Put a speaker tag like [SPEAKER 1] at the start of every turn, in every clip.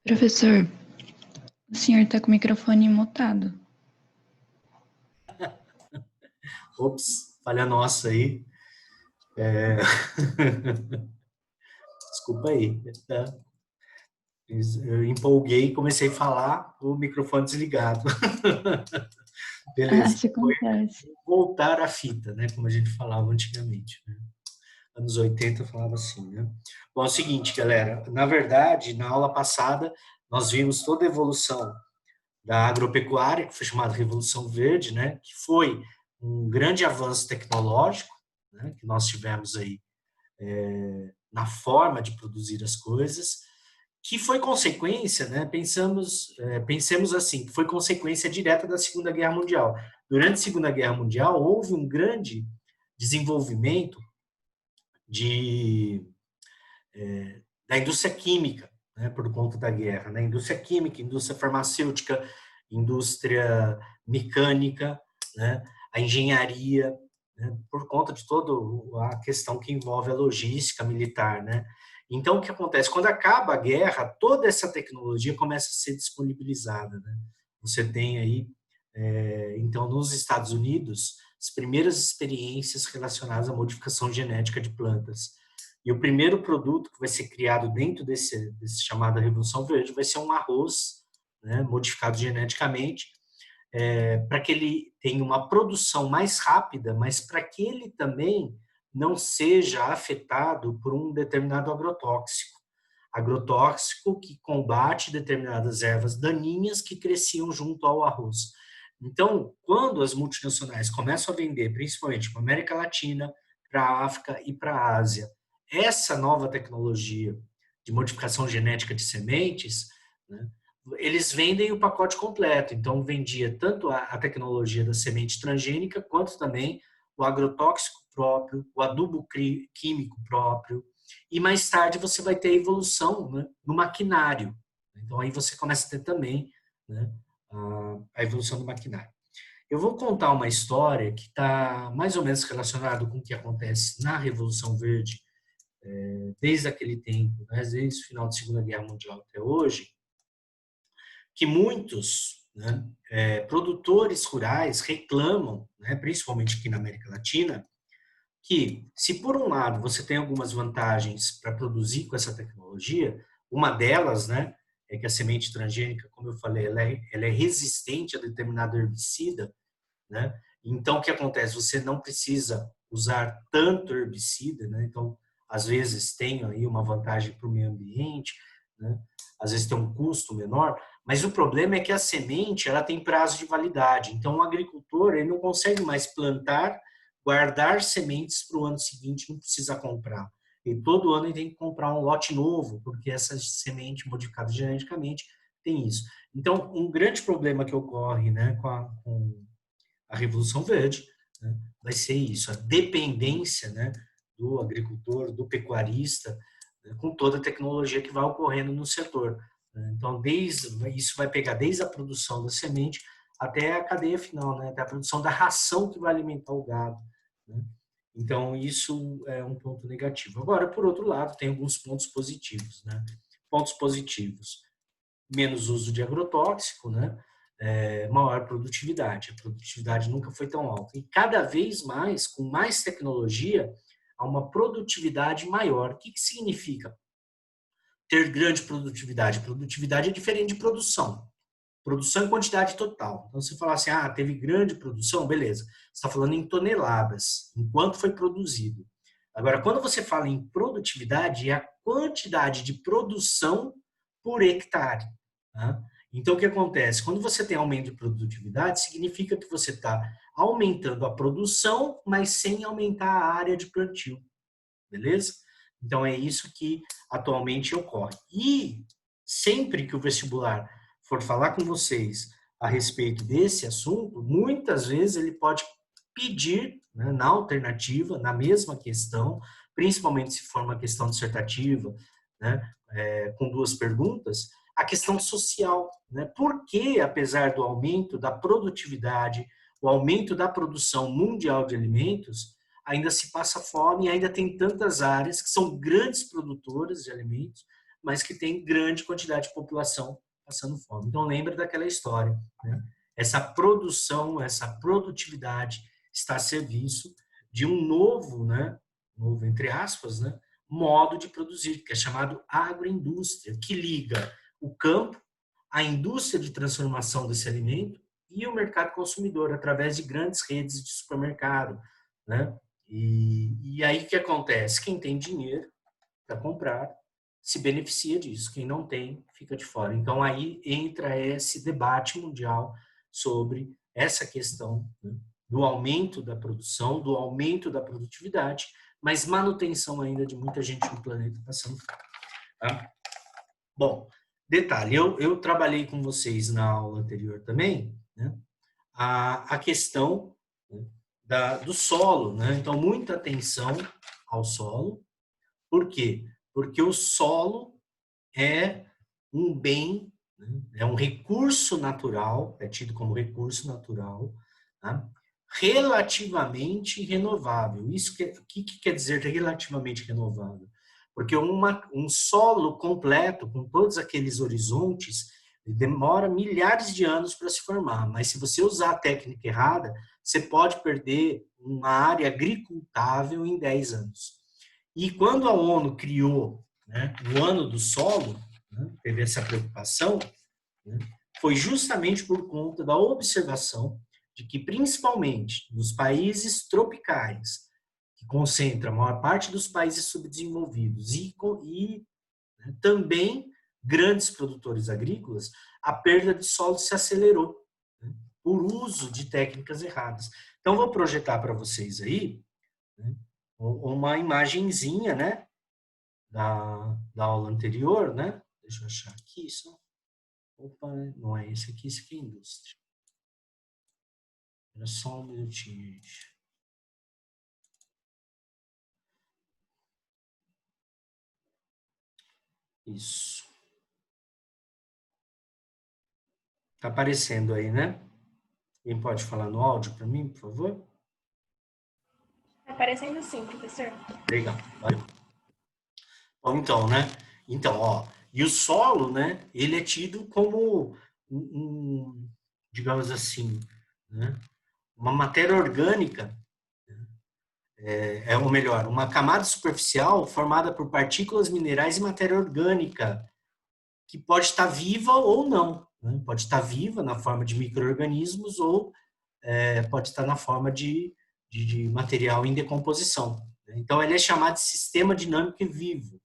[SPEAKER 1] Professor, o senhor está com o microfone mutado.
[SPEAKER 2] Ops, falha nossa aí. Desculpa aí. Eu empolguei e comecei a falar, o microfone desligado. Beleza.
[SPEAKER 1] Isso acontece.
[SPEAKER 2] Voltar à fita, né? Como a gente falava antigamente. Né? Anos 80 eu falava assim, né? Bom, é o seguinte, galera. Na verdade, na aula passada, nós vimos toda a evolução da agropecuária, que foi chamada Revolução Verde, né? Que foi um grande avanço tecnológico, né? Que nós tivemos aí na forma de produzir as coisas, que foi consequência, né? Pensemos assim, que foi consequência direta da Segunda Guerra Mundial. Durante a Segunda Guerra Mundial, houve um grande desenvolvimento de, da indústria química, né? Por conta da guerra, né? Indústria química, indústria farmacêutica, indústria mecânica, né? A engenharia, né? Por conta de toda a questão que envolve a logística militar, né? Então, o que acontece? Quando acaba a guerra, toda essa tecnologia começa a ser disponibilizada, né? Você tem aí, então, nos Estados Unidos, as primeiras experiências relacionadas à modificação genética de plantas. E o primeiro produto que vai ser criado dentro desse chamada Revolução Verde vai ser um arroz, né, modificado geneticamente, para que ele tenha uma produção mais rápida, mas para que ele também não seja afetado por um determinado agrotóxico. Agrotóxico que combate determinadas ervas daninhas que cresciam junto ao arroz. Então, quando as multinacionais começam a vender, principalmente para a América Latina, para a África e para a Ásia, essa nova tecnologia de modificação genética de sementes, né, eles vendem o pacote completo. Então, vendia tanto a tecnologia da semente transgênica, quanto também o agrotóxico próprio, o adubo químico próprio. E mais tarde você vai ter a evolução, né, no maquinário. Então, aí você começa a ter também, né, a evolução do maquinário. Eu vou contar uma história que está mais ou menos relacionada com o que acontece na Revolução Verde, desde aquele tempo, né, desde o final da Segunda Guerra Mundial até hoje, que muitos, né, produtores rurais reclamam, né, principalmente aqui na América Latina, que se por um lado você tem algumas vantagens para produzir com essa tecnologia, uma delas, né, é que a semente transgênica, como eu falei, ela é resistente a determinado herbicida, né? Então o que acontece? Você não precisa usar tanto herbicida, né? Então às vezes tem aí uma vantagem para o meio ambiente, né? Às vezes tem um custo menor, mas o problema é que a semente ela tem prazo de validade. Então o agricultor ele não consegue mais plantar, guardar sementes para o ano seguinte, não precisa comprar. E todo ano ele tem que comprar um lote novo, porque essa semente modificada geneticamente tem isso. Então um grande problema que ocorre, né, com a Revolução Verde, né, vai ser isso, a dependência, né, do agricultor, do pecuarista, né, com toda a tecnologia que vai ocorrendo no setor. Né. Então, isso vai pegar desde a produção da semente até a cadeia final, né, até a produção da ração que vai alimentar o gado. Né. Então, isso é um ponto negativo. Agora, por outro lado, tem alguns pontos positivos. Né. Pontos positivos: menos uso de agrotóxico, né? Maior produtividade. A produtividade nunca foi tão alta. E cada vez mais, com mais tecnologia, há uma produtividade maior. O que significa ter grande produtividade? Produtividade é diferente de produção. Produção em quantidade total. Então, se falar assim, teve grande produção, beleza. Você está falando em toneladas, em quanto foi produzido. Agora, quando você fala em produtividade, é a quantidade de produção por hectare. Tá? Então, o que acontece? Quando você tem aumento de produtividade, significa que você está aumentando a produção, mas sem aumentar a área de plantio. Beleza? Então, é isso que atualmente ocorre. E sempre que o vestibular for falar com vocês a respeito desse assunto, muitas vezes ele pode pedir, né, na alternativa, na mesma questão, principalmente se for uma questão dissertativa, né, com duas perguntas, a questão social. Né? Por que, apesar do aumento da produtividade, o aumento da produção mundial de alimentos, ainda se passa fome e ainda tem tantas áreas que são grandes produtoras de alimentos, mas que tem grande quantidade de população passando fome. Então, lembra daquela história, né? Essa produção, essa produtividade está a serviço de um novo, né, novo entre aspas, né, modo de produzir, que é chamado agroindústria, que liga o campo, a indústria de transformação desse alimento e o mercado consumidor, através de grandes redes de supermercado, né? E aí o que acontece? Quem tem dinheiro para comprar se beneficia disso, quem não tem fica de fora. Então aí entra esse debate mundial sobre essa questão, né, do aumento da produção, do aumento da produtividade, mas manutenção ainda de muita gente no planeta passando fome. Tá? Bom, detalhe, eu trabalhei com vocês na aula anterior também, né, a questão, né, do solo, né? Então, muita atenção ao solo. Por quê? Porque o solo é um bem, né? É um recurso natural, é tido como recurso natural, tá? Relativamente renovável. Isso o que quer dizer relativamente renovável? Porque um solo completo, com todos aqueles horizontes, demora milhares de anos para se formar. Mas se você usar a técnica errada, você pode perder uma área agricultável em 10 anos. E quando a ONU criou, né, o Ano do Solo, né, teve essa preocupação, né, foi justamente por conta da observação de que, principalmente nos países tropicais, que concentra a maior parte dos países subdesenvolvidos e né, também grandes produtores agrícolas, a perda de solo se acelerou, né, por uso de técnicas erradas. Então, vou projetar para vocês aí, né, uma imagenzinha, né, da aula anterior, né? Deixa eu achar aqui só. Opa, não é esse aqui é indústria. Era só um minutinho, gente. Isso. Tá aparecendo aí, né? Quem pode falar no áudio para mim, por favor?
[SPEAKER 3] Tá aparecendo sim, professor.
[SPEAKER 2] Legal, valeu. Bom, então, né? Então, ó, e o solo, né? Ele é tido como digamos assim, né, uma matéria orgânica, ou melhor, uma camada superficial formada por partículas minerais e matéria orgânica, que pode estar viva ou não. Né? Pode estar viva na forma de micro-organismos ou pode estar na forma de material em decomposição. Né? Então, ele é chamado de sistema dinâmico vivo.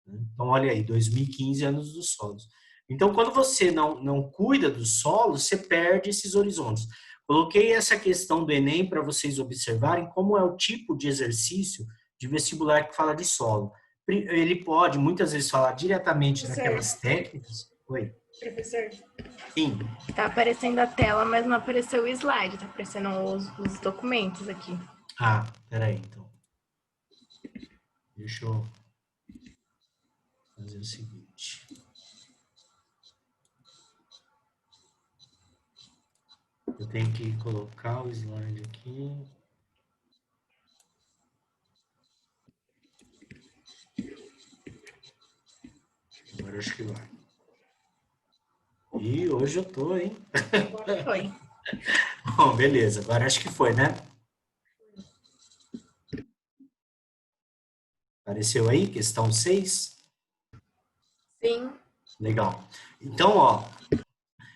[SPEAKER 2] Né? Então, olha aí, 2015, anos dos solos. Então, quando você não cuida do solo, você perde esses horizontes. Coloquei essa questão do Enem para vocês observarem como é o tipo de exercício de vestibular que fala de solo. Ele pode, muitas vezes, falar diretamente daquelas técnicas. Oi.
[SPEAKER 3] Professor?
[SPEAKER 2] Sim.
[SPEAKER 3] Tá aparecendo a tela, mas não apareceu o slide. Tá aparecendo os documentos aqui.
[SPEAKER 2] Ah, peraí, então. Deixa eu fazer o seguinte. Eu tenho que colocar o slide aqui. Agora acho que vai. E hoje eu tô, hein?
[SPEAKER 3] Agora foi.
[SPEAKER 2] Bom, beleza. Agora acho que foi, né? Apareceu aí? Questão 6?
[SPEAKER 3] Sim.
[SPEAKER 2] Legal. Então, ó,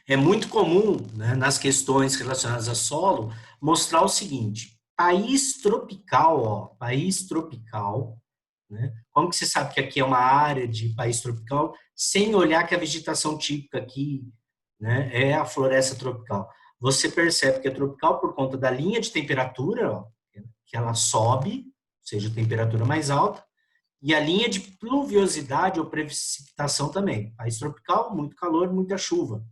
[SPEAKER 2] é muito comum, né, nas questões relacionadas a solo, mostrar o seguinte. País tropical, ó, país tropical, né? Como que você sabe que aqui é uma área de país tropical, sem olhar que a vegetação típica aqui, né, é a floresta tropical? Você percebe que é tropical por conta da linha de temperatura, ó, que ela sobe, ou seja, temperatura mais alta, e a linha de pluviosidade ou precipitação também. País tropical, muito calor, muita chuva.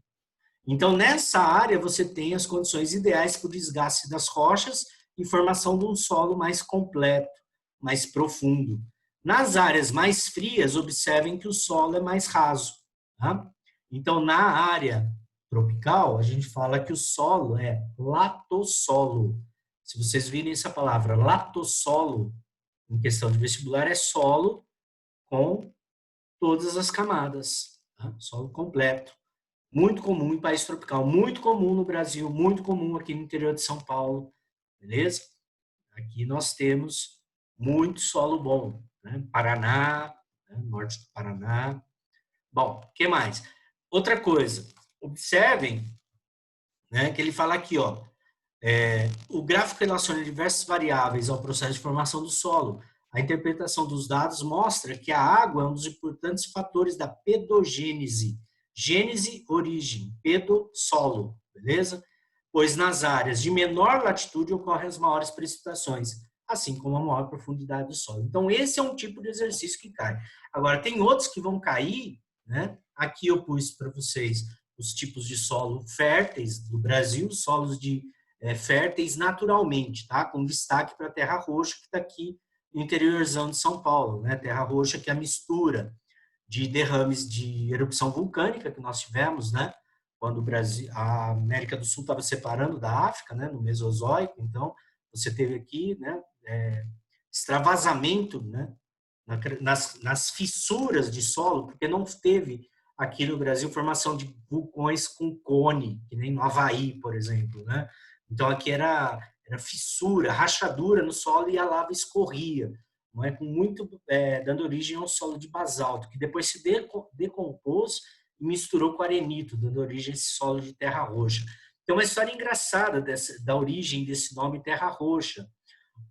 [SPEAKER 2] Então, nessa área, você tem as condições ideais para o desgaste das rochas e formação de um solo mais completo, mais profundo. Nas áreas mais frias, observem que o solo é mais raso. Tá? Então, na área tropical, a gente fala que o solo é latossolo. Se vocês virem essa palavra, latossolo, em questão de vestibular, é solo com todas as camadas, tá? Solo completo. Muito comum em país tropical, muito comum no Brasil, muito comum aqui no interior de São Paulo, beleza? Aqui nós temos muito solo bom, né? Paraná, né? Norte do Paraná. Bom, o que mais? Outra coisa, observem, né, que ele fala aqui, ó, o gráfico relaciona diversas variáveis ao processo de formação do solo. A interpretação dos dados mostra que a água é um dos importantes fatores da pedogênese. Gênese, origem, pedo, solo, beleza? Pois nas áreas de menor latitude ocorrem as maiores precipitações, assim como a maior profundidade do solo. Então, esse é um tipo de exercício que cai. Agora, tem outros que vão cair, né? Aqui eu pus para vocês os tipos de solo férteis do Brasil, solos férteis naturalmente, tá? Com destaque para a terra roxa, que está aqui no interiorzão de São Paulo, né? Terra roxa, que é a mistura de derrames de erupção vulcânica que nós tivemos, né? Quando o Brasil, a América do Sul estava separando da África, né? No Mesozoico, então você teve aqui, né? Extravasamento, né? Nas fissuras de solo, porque não teve aqui no Brasil formação de vulcões com cone, que nem no Havaí, por exemplo, né? Então aqui era fissura, rachadura no solo e a lava escorria, não é? Com muito dando origem ao solo de basalto, que depois se decompôs e misturou com arenito, dando origem a esse solo de terra roxa. Tem uma história engraçada da origem desse nome terra roxa.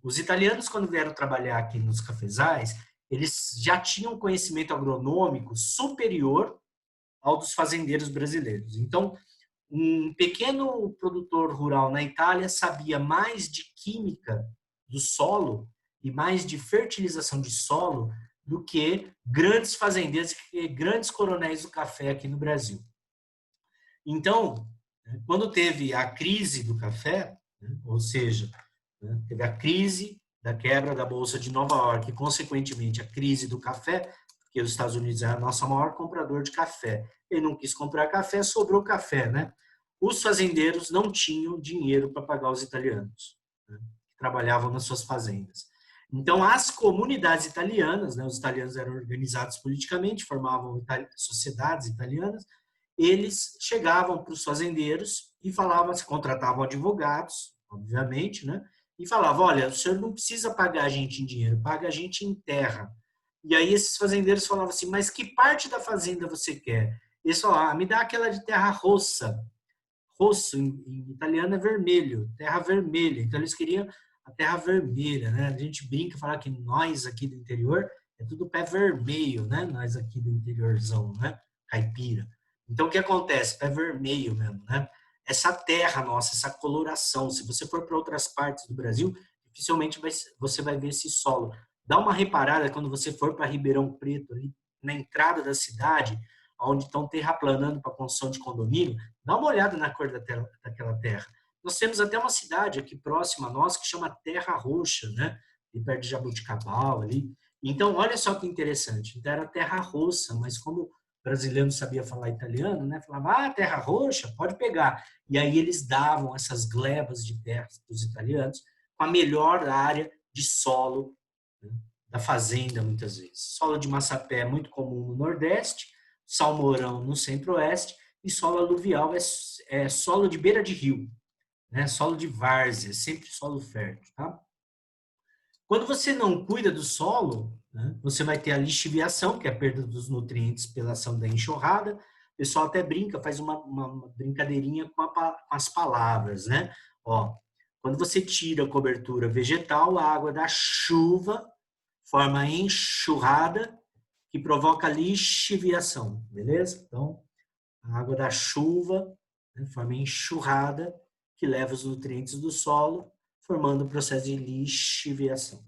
[SPEAKER 2] Os italianos, quando vieram trabalhar aqui nos cafezais, eles já tinham conhecimento agronômico superior ao dos fazendeiros brasileiros. Então, um pequeno produtor rural na Itália sabia mais de química do solo e mais de fertilização de solo do que grandes fazendeiros e grandes coronéis do café aqui no Brasil. Então, quando teve a crise do café, ou seja, teve a crise da quebra da Bolsa de Nova York e, consequentemente, a crise do café, porque os Estados Unidos é o nosso maior comprador de café. Ele não quis comprar café, sobrou café, né? Os fazendeiros não tinham dinheiro para pagar os italianos, né, que trabalhavam nas suas fazendas. Então, as comunidades italianas, né, os italianos eram organizados politicamente, formavam sociedades italianas, eles chegavam para os fazendeiros e falavam, contratavam advogados, obviamente, né, e falavam, olha, o senhor não precisa pagar a gente em dinheiro, paga a gente em terra. E aí esses fazendeiros falavam assim, mas que parte da fazenda você quer? Eles falavam, me dá aquela de terra rossa. Rosso, em italiano, é vermelho, terra vermelha. Então, eles queriam a terra vermelha, né? A gente brinca, fala que nós aqui do interior é tudo pé vermelho, né? Nós aqui do interiorzão, né? Caipira. Então, o que acontece? Pé vermelho mesmo, né? Essa terra nossa, essa coloração, se você for para outras partes do Brasil, dificilmente você vai ver esse solo. Dá uma reparada quando você for para Ribeirão Preto, ali na entrada da cidade, onde estão terraplanando para a construção de condomínio, dá uma olhada na cor daquela terra. Nós temos até uma cidade aqui próxima a nós que chama Terra Roxa, né? Ali perto de Jabuticabal, ali. Então, olha só que interessante. Então, era Terra Roxa, mas como o brasileiro não sabia falar italiano, né? Falava, Terra Roxa, pode pegar. E aí eles davam essas glebas de terra para os italianos com a melhor área de solo, né, da fazenda, muitas vezes. Solo de massapé é muito comum no Nordeste, salmourão no Centro-Oeste, e solo aluvial é solo de beira de rio, né? Solo de várzea, sempre solo fértil, tá? Quando você não cuida do solo, né, você vai ter a lixiviação, que é a perda dos nutrientes pela ação da enxurrada. O pessoal até brinca, faz uma brincadeirinha com as palavras, né? Ó, quando você tira a cobertura vegetal, a água da chuva forma enxurrada, que provoca lixiviação, beleza? Então, a água da chuva, né, forma enxurrada, que leva os nutrientes do solo, formando o processo de lixiviação.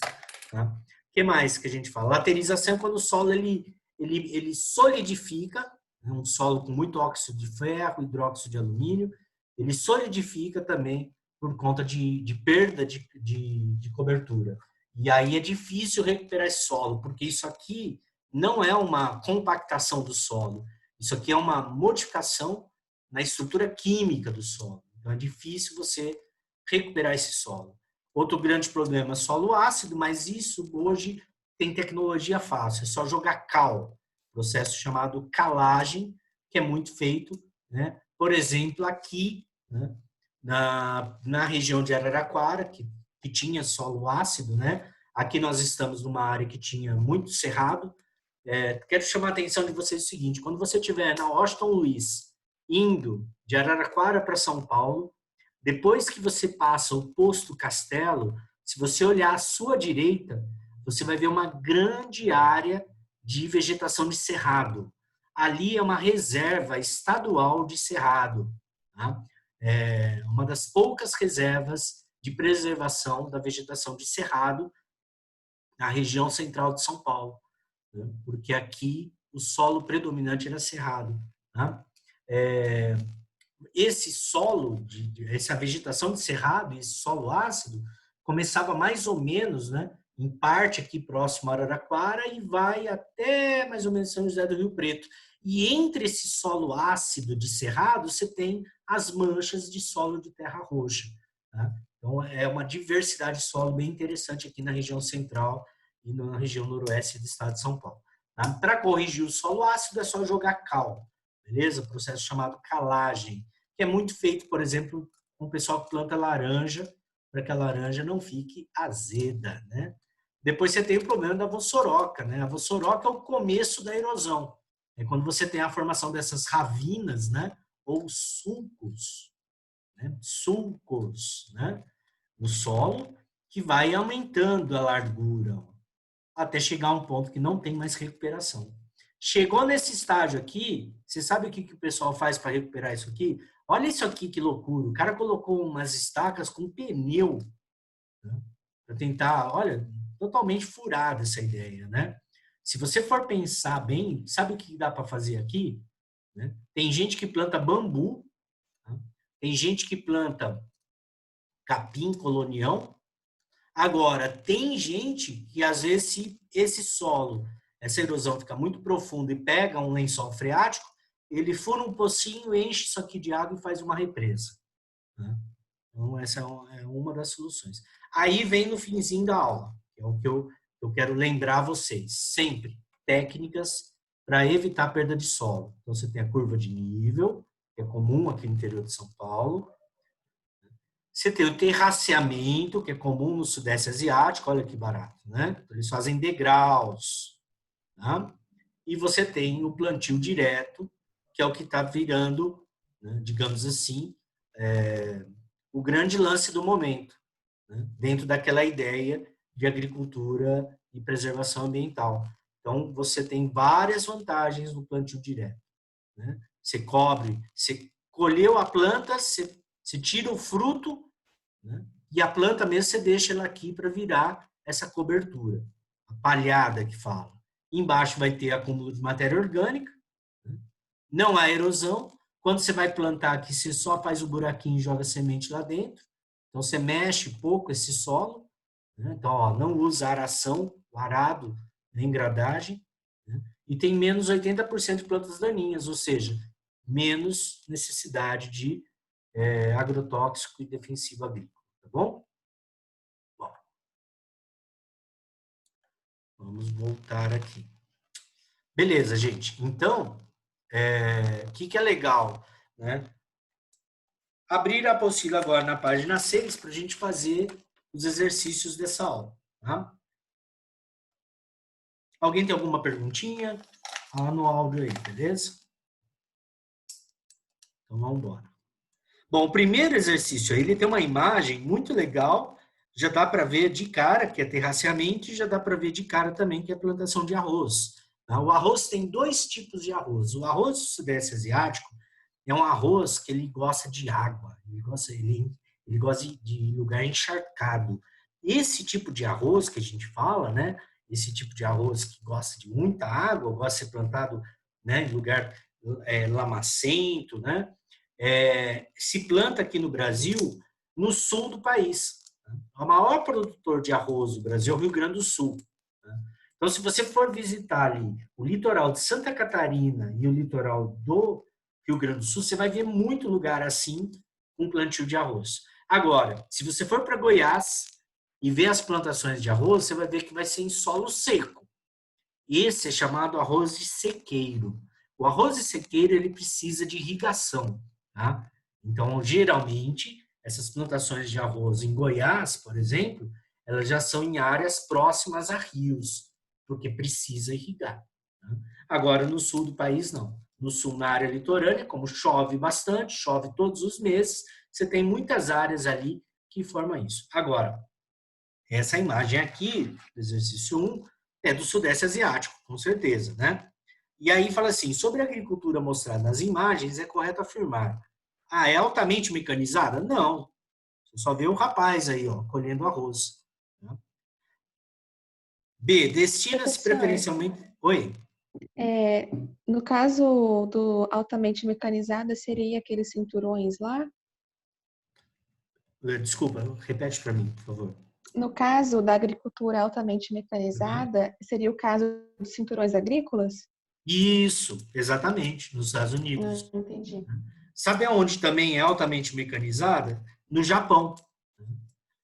[SPEAKER 2] Tá? O que mais que a gente fala? Laterização é quando o solo ele solidifica, né, um solo com muito óxido de ferro, hidróxido de alumínio, ele solidifica também por conta de perda de cobertura. E aí é difícil recuperar esse solo, porque isso aqui não é uma compactação do solo. Isso aqui é uma modificação na estrutura química do solo. Então, é difícil você recuperar esse solo. Outro grande problema é solo ácido, mas isso hoje tem tecnologia fácil. É só jogar cal. processo chamado calagem, que é muito feito, né? Por exemplo, aqui, né? na região de Araraquara, que tinha solo ácido, né? Aqui nós estamos numa área que tinha muito cerrado. Quero chamar a atenção de vocês o seguinte: quando você estiver na Washington Luiz, indo de Araraquara para São Paulo, depois que você passa o posto Castelo, se você olhar à sua direita, você vai ver uma grande área de vegetação de cerrado. Ali é uma reserva estadual de cerrado, tá? É uma das poucas reservas de preservação da vegetação de cerrado na região central de São Paulo, né? Porque aqui o solo predominante era cerrado, tá? Esse solo, essa vegetação de cerrado, esse solo ácido, começava mais ou menos, né, em parte aqui próximo a Araraquara e vai até mais ou menos São José do Rio Preto. E entre esse solo ácido de cerrado, você tem as manchas de solo de terra roxa, tá? Então, é uma diversidade de solo bem interessante aqui na região central e na região noroeste do estado de São Paulo. Tá? Para corrigir o solo ácido, é só jogar cal, beleza? Processo chamado calagem, que é muito feito, por exemplo, com o pessoal que planta laranja, para que a laranja não fique azeda, né? Depois você tem o problema da vossoroca, né? A vossoroca é o começo da erosão. É quando você tem a formação dessas ravinas, né? Ou sulcos, né? Sulcos, né? No solo, que vai aumentando a largura, até chegar a um ponto que não tem mais recuperação. Chegou nesse estágio aqui, você sabe o que o pessoal faz para recuperar isso aqui? Olha isso aqui, que loucura. O cara colocou umas estacas com pneu, né, para tentar, olha, totalmente furada essa ideia, né? Se você for pensar bem, sabe o que dá para fazer aqui? Né? Tem gente que planta bambu, né? Tem gente que planta capim colonial. Agora, tem gente que, às vezes, se esse solo, essa erosão fica muito profunda e pega um lençol freático, ele fura um pocinho, enche isso aqui de água e faz uma represa, né? Então, essa é uma das soluções. Aí vem no finzinho da aula, que é o que eu quero lembrar vocês. Sempre técnicas para evitar perda de solo. Então, você tem a curva de nível, que é comum aqui no interior de São Paulo. Você tem o terraceamento, que é comum no Sudeste Asiático, olha que barato, né? Eles fazem degraus, tá? E você tem o plantio direto, que é o que está virando, né, digamos assim, o grande lance do momento, né, dentro daquela ideia de agricultura e preservação ambiental. Então, você tem várias vantagens no plantio direto, né? Você cobre, você colheu a planta, você tira o fruto, né? E a planta mesmo você deixa ela aqui para virar essa cobertura, a palhada que fala. Embaixo vai ter acúmulo de matéria orgânica, né? Não há erosão. Quando você vai plantar aqui, você só faz o buraquinho e joga semente lá dentro. Então, você mexe pouco esse solo, né? Então, ó, não usa aração, o arado, nem gradagem, né? E tem menos 80% de plantas daninhas, ou seja, menos necessidade de agrotóxico e defensivo agrícola, tá bom? Bom, vamos voltar aqui. Beleza, gente. Então, o que é legal, né? Abrir a apostila agora na página 6 para a gente fazer os exercícios dessa aula, tá? Alguém tem alguma perguntinha? Fala no áudio aí, beleza? Então, vamos embora. Bom, o primeiro exercício aí, ele tem uma imagem muito legal, já dá para ver de cara que é terraceamento e já dá para ver de cara também que é plantação de arroz. O arroz tem dois tipos de arroz. O arroz do Sudeste Asiático é um arroz que ele gosta de água, ele gosta de lugar encharcado. Esse tipo de arroz que a gente fala, né? Esse tipo de arroz que gosta de muita água, gosta de ser plantado, né, em lugar lamacento, né? Se planta aqui no Brasil, no sul do país. O maior produtor de arroz do Brasil é o Rio Grande do Sul. Então, se você for visitar ali o litoral de Santa Catarina e o litoral do Rio Grande do Sul, você vai ver muito lugar assim, com plantio de arroz. Agora, se você for para Goiás e ver as plantações de arroz, você vai ver que vai ser em solo seco. Esse é chamado arroz de sequeiro. O arroz de sequeiro, ele precisa de irrigação, tá? Então, geralmente, essas plantações de arroz em Goiás, por exemplo, elas já são em áreas próximas a rios, porque precisa irrigar. Tá? Agora, no sul do país, não. No sul, na área litorânea, como chove bastante, chove todos os meses, você tem muitas áreas ali que formam isso. Agora, essa imagem aqui, do exercício 1, é do Sudeste Asiático, com certeza, né? E aí fala assim, sobre a agricultura mostrada nas imagens, é correto afirmar, é altamente mecanizada? Não. Você só vê o rapaz aí, ó, colhendo arroz. Né? B, destina-se
[SPEAKER 4] Professor,
[SPEAKER 2] preferencialmente... Oi?
[SPEAKER 4] no caso do altamente mecanizada, seria aqueles cinturões lá?
[SPEAKER 2] Desculpa, repete para mim, por favor.
[SPEAKER 4] No caso da agricultura altamente mecanizada, seria o caso dos cinturões agrícolas?
[SPEAKER 2] Isso, exatamente, nos Estados Unidos.
[SPEAKER 4] Entendi.
[SPEAKER 2] Sabe aonde também é altamente mecanizada? No Japão.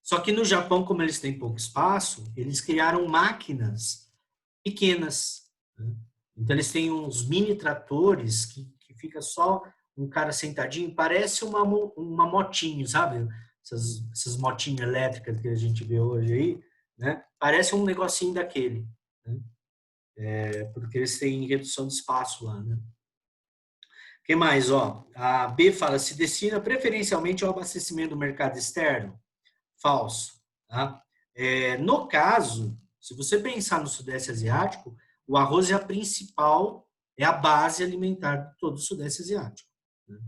[SPEAKER 2] Só que no Japão, como eles têm pouco espaço, eles criaram máquinas pequenas. Né? Então, eles têm uns mini tratores que fica só um cara sentadinho, parece uma motinho, sabe? Essas motinhas elétricas que a gente vê hoje aí, né? Parece um negocinho daquele. Né? Porque eles têm redução de espaço lá, né? O que mais? Ó, a B fala, se destina preferencialmente ao abastecimento do mercado externo? Falso. Tá? No caso, se você pensar no Sudeste Asiático, o arroz é a principal, é a base alimentar de todo o Sudeste Asiático. Né?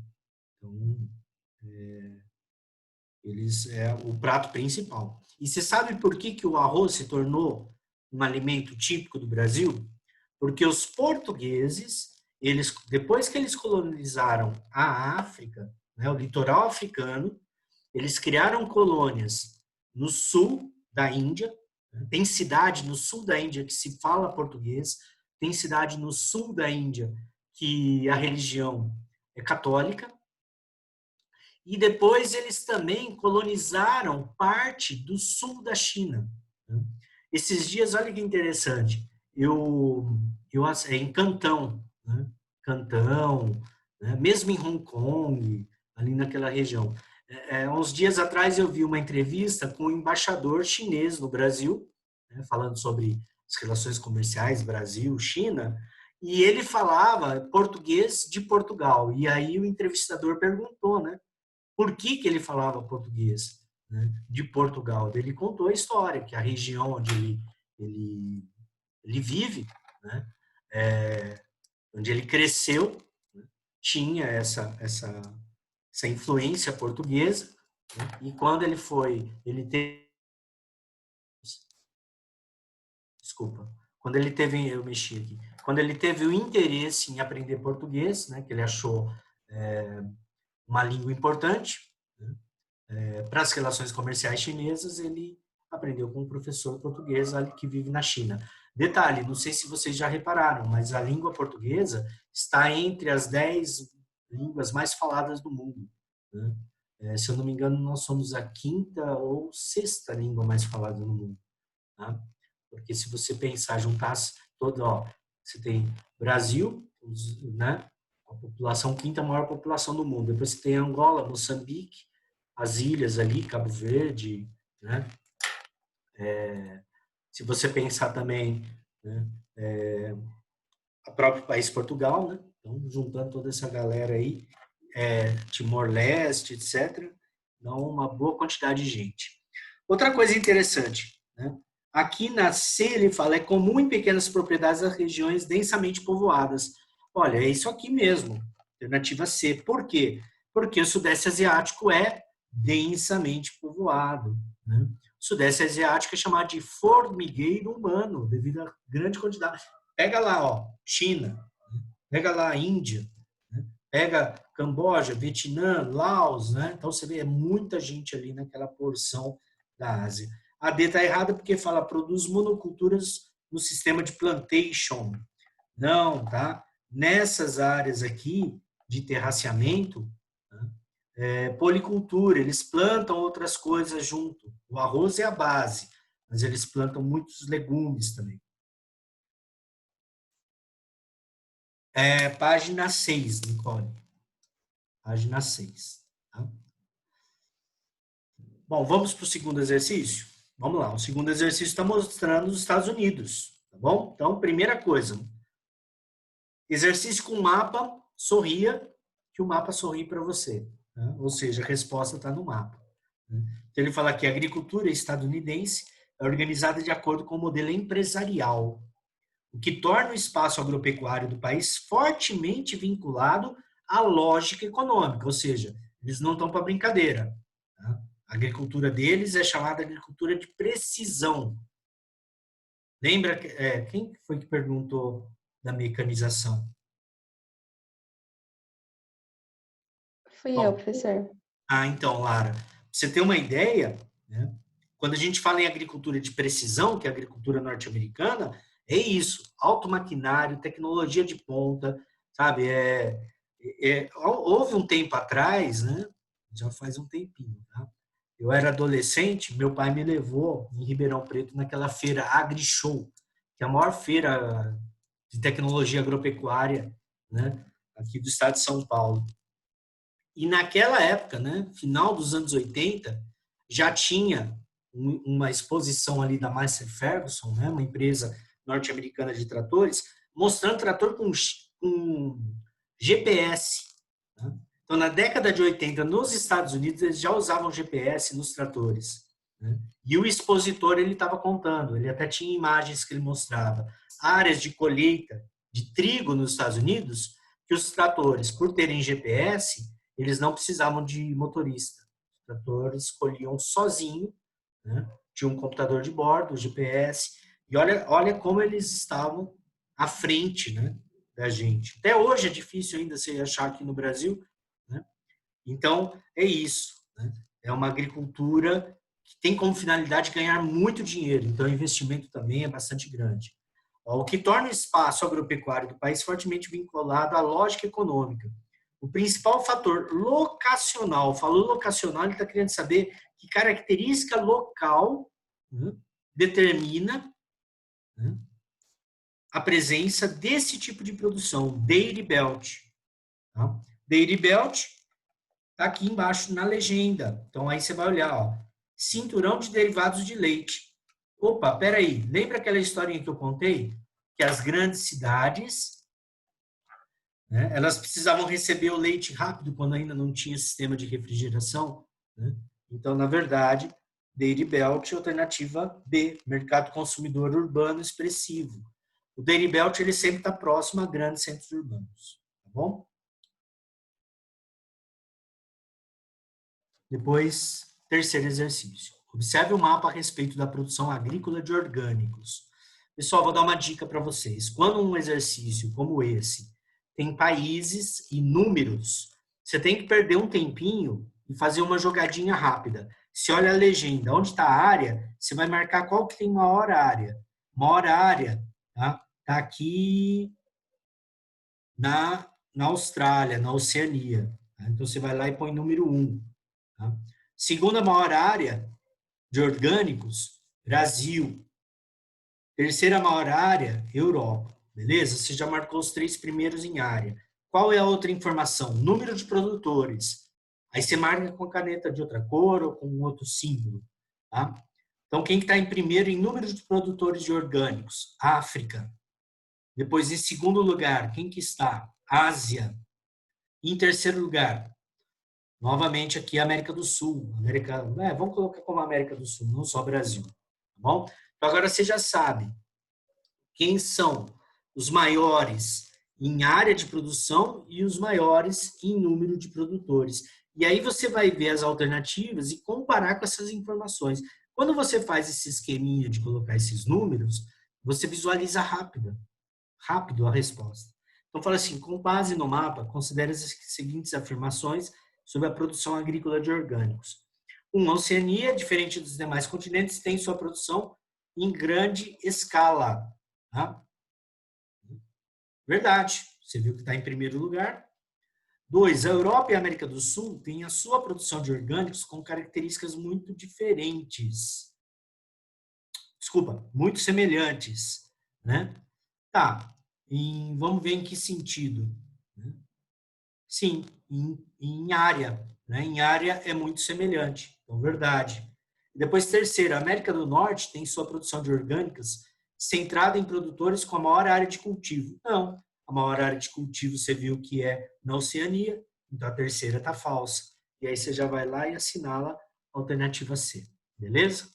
[SPEAKER 2] Então, eles é o prato principal. E você sabe por que o arroz se tornou um alimento típico do Brasil? Porque os portugueses, depois que eles colonizaram a África, né, o litoral africano, eles criaram colônias no sul da Índia, tem cidade no sul da Índia que se fala português, tem cidade no sul da Índia que a religião é católica, e depois eles também colonizaram parte do sul da China. Esses dias, olha que interessante, em Cantão, né? Cantão, né? Mesmo em Hong Kong, ali naquela região. Uns dias atrás eu vi uma entrevista com o embaixador chinês no Brasil, né? Falando sobre as relações comerciais Brasil-China, e ele falava português de Portugal. E aí o entrevistador perguntou, né? Por que ele falava português, né, de Portugal? Ele contou a história, que a região onde ele vive, né, onde ele cresceu, né, tinha essa influência portuguesa, né, e quando ele teve, desculpa, quando ele teve, eu mexi aqui, quando ele teve o interesse em aprender português, né, que ele achou uma língua importante, né, para as relações comerciais chinesas, ele aprendeu com um professor português que vive na China. Detalhe, não sei se vocês já repararam, mas a língua portuguesa está entre as 10 línguas mais faladas do mundo. Né? Se eu não me engano, nós somos a 5ª ou 6ª língua mais falada no mundo. Tá? Porque se você pensar, juntar toda, ó, você tem Brasil, né? A população, 5ª maior população do mundo. Depois você tem Angola, Moçambique, as ilhas ali, Cabo Verde, né? Se você pensar também, né, o próprio país Portugal, né? Então, juntando toda essa galera aí, Timor-Leste, etc., dá uma boa quantidade de gente. Outra coisa interessante, né? Aqui na C, ele fala, é comum em pequenas propriedades das regiões densamente povoadas. Olha, é isso aqui mesmo, alternativa C. Por quê? Porque o Sudeste Asiático é densamente povoado. Né? O Sudeste Asiático é chamado de formigueiro humano, devido à grande quantidade. Pega lá, ó, China, pega lá a Índia, né? Pega Camboja, Vietnã, Laos, né? Então você vê, é muita gente ali naquela porção da Ásia. A D está errada porque fala produz monoculturas no sistema de plantation. Não, tá? Nessas áreas aqui de terraceamento, policultura, eles plantam outras coisas junto. O arroz é a base, mas eles plantam muitos legumes também. Página 6, Nicole. Página 6. Tá? Bom, vamos para o segundo exercício? Vamos lá, o segundo exercício está mostrando os Estados Unidos, tá bom? Então, primeira coisa, exercício com mapa, sorria, que o mapa sorri para você. Né? Ou seja, a resposta está no mapa. Né? Então, ele fala que a agricultura estadunidense é organizada de acordo com o modelo empresarial, o que torna o espaço agropecuário do país fortemente vinculado à lógica econômica, ou seja, eles não estão para brincadeira. Tá? A agricultura deles é chamada agricultura de precisão. Lembra, quem foi que perguntou da mecanização?
[SPEAKER 4] Fui
[SPEAKER 2] Bom,
[SPEAKER 4] eu, professor.
[SPEAKER 2] então, Lara, pra você ter uma ideia, né, quando a gente fala em agricultura de precisão, que é a agricultura norte-americana, é isso, alto maquinário, tecnologia de ponta, sabe? Houve um tempo atrás, né? Já faz um tempinho, tá? Eu era adolescente, meu pai me levou em Ribeirão Preto naquela feira AgriShow, que é a maior feira de tecnologia agropecuária, né? Aqui do estado de São Paulo. E naquela época, né, final dos anos 80, já tinha uma exposição ali da Massey Ferguson, né, uma empresa norte-americana de tratores, mostrando trator com GPS. Né? Então, na década de 80, nos Estados Unidos, eles já usavam GPS nos tratores. Né? E o expositor, ele estava contando, ele até tinha imagens que ele mostrava. Áreas de colheita de trigo nos Estados Unidos, que os tratores, por terem GPS, eles não precisavam de motorista. Os tratores escolhiam sozinho, né? Tinha um computador de bordo, GPS, e olha como eles estavam à frente, né, da gente. Até hoje é difícil ainda você achar aqui no Brasil, né? Então, é isso. Né? É uma agricultura que tem como finalidade ganhar muito dinheiro, então o investimento também é bastante grande. O que torna o espaço agropecuário do país fortemente vinculado à lógica econômica. O principal fator locacional, falou locacional, ele está querendo saber que característica local, né, determina, né, a presença desse tipo de produção, Dairy Belt. Tá? Dairy Belt está aqui embaixo na legenda. Então aí você vai olhar, ó, cinturão de derivados de leite. Opa, peraí, lembra aquela historinha que eu contei? Que as grandes cidades, né, elas precisavam receber o leite rápido quando ainda não tinha sistema de refrigeração. Né? Então, na verdade, Dairy Belt é alternativa B, mercado consumidor urbano expressivo. O Dairy Belt ele sempre está próximo a grandes centros urbanos. Tá bom? Depois, terceiro exercício. Observe o mapa a respeito da produção agrícola de orgânicos. Pessoal, vou dar uma dica para vocês. Quando um exercício como esse tem países e números, você tem que perder um tempinho e fazer uma jogadinha rápida. Se olha a legenda, onde está a área, você vai marcar qual que tem maior área. Maior área, tá? Tá aqui na Austrália, na Oceania. Tá? Então, você vai lá e põe número 1. Tá? Segunda maior área de orgânicos, Brasil. Terceira maior área, Europa. Beleza? Você já marcou os 3 primeiros em área. Qual é a outra informação? Número de produtores. Aí você marca com a caneta de outra cor ou com um outro símbolo. Tá? Então, quem está em primeiro em número de produtores de orgânicos? África. Depois, em segundo lugar, quem que está? Ásia. Em terceiro lugar, novamente aqui, América do Sul. Vamos colocar como América do Sul, não só Brasil. Tá bom? Então, agora você já sabe quem são os maiores em área de produção e os maiores em número de produtores. E aí você vai ver as alternativas e comparar com essas informações. Quando você faz esse esqueminha de colocar esses números, você visualiza rápido a resposta. Então, fala assim, com base no mapa, considere as seguintes afirmações sobre a produção agrícola de orgânicos. A Oceania, diferente dos demais continentes, tem sua produção em grande escala. Tá? Verdade, você viu que está em primeiro lugar. 2, a Europa e a América do Sul têm a sua produção de orgânicos com características muito diferentes. Desculpa, muito semelhantes. Né? Tá. vamos ver em que sentido. Né? Sim, em área. Né? Em área é muito semelhante, então verdade. Depois, terceiro, a América do Norte tem sua produção de orgânicas centrada em produtores com a maior área de cultivo. Não, a maior área de cultivo você viu que é na Oceania, então a terceira está falsa. E aí você já vai lá e assinala a alternativa C, beleza?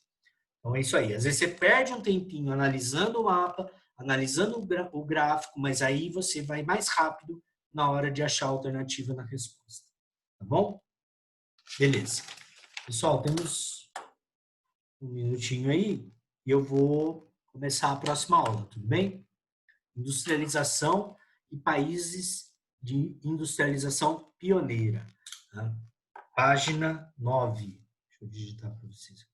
[SPEAKER 2] Então é isso aí. Às vezes você perde um tempinho analisando o mapa, analisando o gráfico, mas aí você vai mais rápido na hora de achar a alternativa na resposta. Tá bom? Beleza. Pessoal, temos um minutinho aí e eu vou começar a próxima aula, tudo bem? Industrialização e países de industrialização pioneira. Tá? Página 9. Deixa eu digitar para vocês.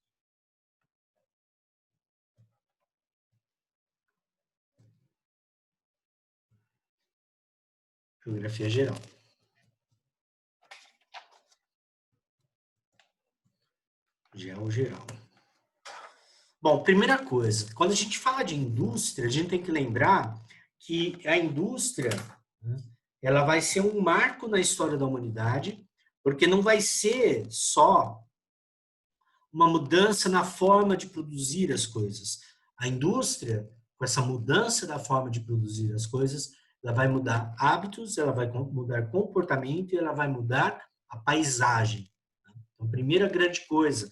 [SPEAKER 2] Geografia geral. Geral. Bom, primeira coisa, quando a gente fala de indústria, a gente tem que lembrar que a indústria, né, ela vai ser um marco na história da humanidade, porque não vai ser só uma mudança na forma de produzir as coisas. A indústria, com essa mudança da forma de produzir as coisas, ela vai mudar hábitos, ela vai mudar comportamento e ela vai mudar a paisagem. Então, a primeira grande coisa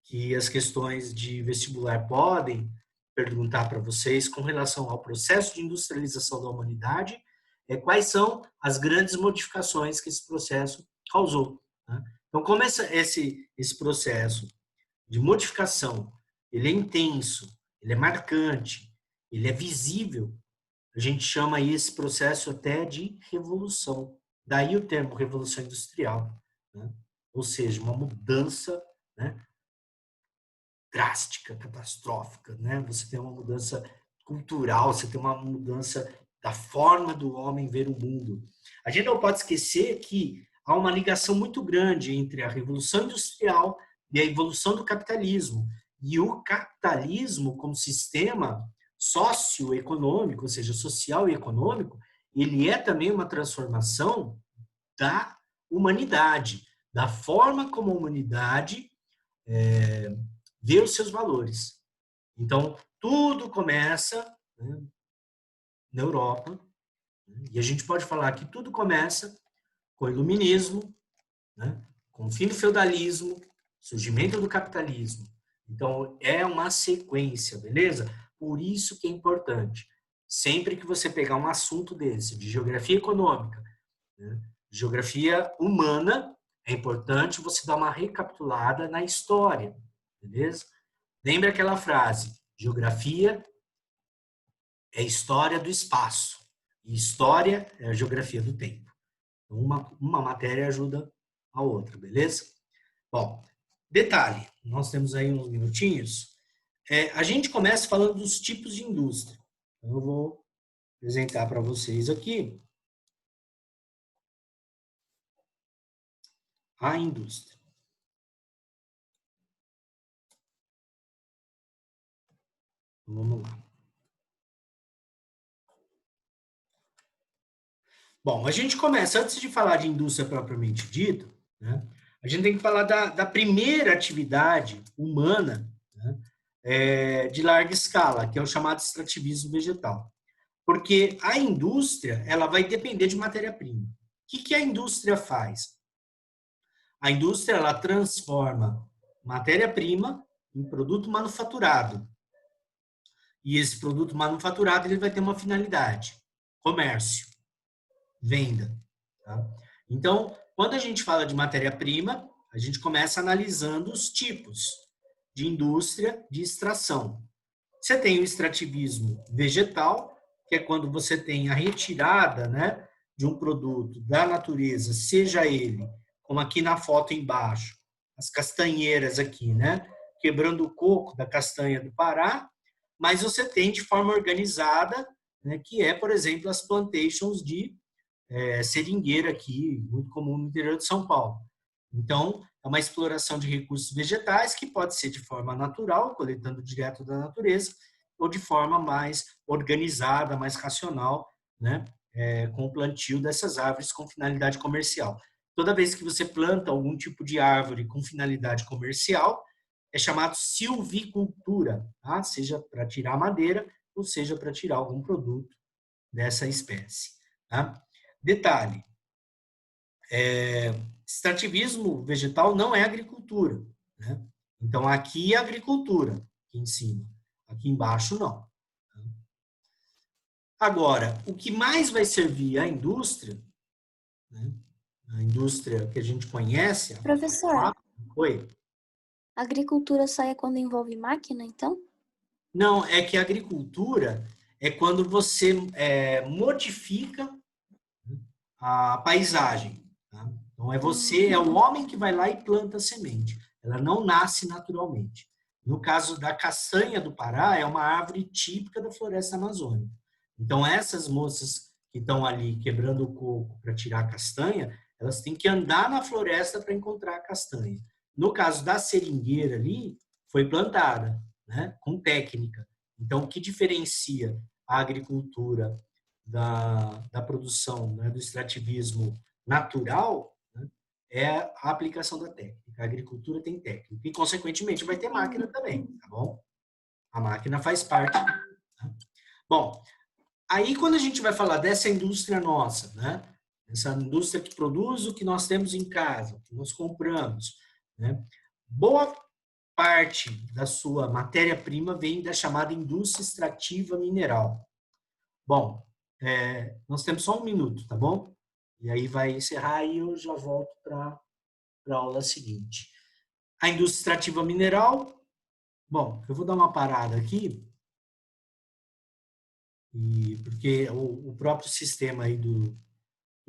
[SPEAKER 2] que as questões de vestibular podem perguntar para vocês com relação ao processo de industrialização da humanidade é quais são as grandes modificações que esse processo causou. Né? Então, como esse processo de modificação ele é intenso, ele é marcante, ele é visível, a gente chama esse processo até de revolução. Daí o termo revolução industrial. Né? Ou seja, uma mudança, né, drástica, catastrófica, né? Você tem uma mudança cultural, você tem uma mudança da forma do homem ver o mundo. A gente não pode esquecer que há uma ligação muito grande entre a Revolução Industrial e a evolução do capitalismo. E o capitalismo, como sistema socioeconômico, ou seja, social e econômico, ele é também uma transformação da humanidade, da forma como a humanidade vê os seus valores. Então, tudo começa, né, na Europa, né, e a gente pode falar que tudo começa com o iluminismo, né, com o fim do feudalismo, surgimento do capitalismo. Então, é uma sequência, beleza? Por isso que é importante, sempre que você pegar um assunto desse, de geografia econômica, né, geografia humana, é importante você dar uma recapitulada na história, beleza? Lembra aquela frase, geografia é história do espaço e história é a geografia do tempo. Então, uma matéria ajuda a outra, beleza? Bom, detalhe, nós temos aí uns minutinhos. A gente começa falando dos tipos de indústria. Então, eu vou apresentar para vocês aqui a indústria. Vamos lá. Bom, a gente começa, antes de falar de indústria propriamente dita, né, a gente tem que falar da primeira atividade humana, né, de larga escala, que é o chamado extrativismo vegetal. Porque a indústria, ela vai depender de matéria-prima. O que a indústria faz? A indústria, ela transforma matéria-prima em produto manufaturado. E esse produto manufaturado, ele vai ter uma finalidade: comércio, venda. Tá? Então, quando a gente fala de matéria-prima, a gente começa analisando os tipos de indústria de extração. Você tem o extrativismo vegetal, que é quando você tem a retirada, né, de um produto da natureza, seja ele, como aqui na foto embaixo, as castanheiras aqui, né, quebrando o coco da castanha do Pará, mas você tem de forma organizada, né, que é, por exemplo, as plantations de seringueira aqui, muito comum no interior de São Paulo. Então, é uma exploração de recursos vegetais que pode ser de forma natural, coletando direto da natureza, ou de forma mais organizada, mais racional, né, com o plantio dessas árvores com finalidade comercial. Toda vez que você planta algum tipo de árvore com finalidade comercial, é chamado silvicultura, tá? Seja para tirar madeira ou seja para tirar algum produto dessa espécie. Tá? Detalhe, extrativismo vegetal não é agricultura, né? Então, aqui é agricultura, aqui em cima. Aqui embaixo, não. Agora, o que mais vai servir à indústria, né? A indústria que a gente conhece...
[SPEAKER 5] Professor,
[SPEAKER 2] Oi?
[SPEAKER 5] agricultura só é quando envolve máquina, então?
[SPEAKER 2] Não, é que a agricultura é quando você modifica a paisagem. Tá? Então, é o homem que vai lá e planta a semente. Ela não nasce naturalmente. No caso da castanha do Pará, é uma árvore típica da floresta amazônica. Então, essas moças que estão ali quebrando o coco para tirar a castanha, elas têm que andar na floresta para encontrar a castanha. No caso da seringueira ali, foi plantada, né, com técnica. Então, o que diferencia a agricultura da produção, né, do extrativismo natural, né, é a aplicação da técnica. A agricultura tem técnica e, consequentemente, vai ter máquina também, tá bom? A máquina faz parte. Tá? Bom, aí quando a gente vai falar dessa indústria nossa, né, essa indústria que produz o que nós temos em casa, que nós compramos, né, boa parte da sua matéria-prima vem da chamada indústria extrativa mineral. Bom, nós temos só um minuto, tá bom? E aí vai encerrar e eu já volto para a aula seguinte. A indústria extrativa mineral, bom, eu vou dar uma parada aqui, porque o próprio sistema aí do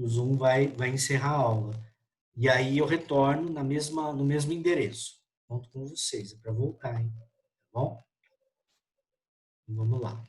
[SPEAKER 2] Zoom vai encerrar a aula. E aí eu retorno no mesmo endereço. Conto com vocês, é para voltar, hein? Tá bom? Vamos lá.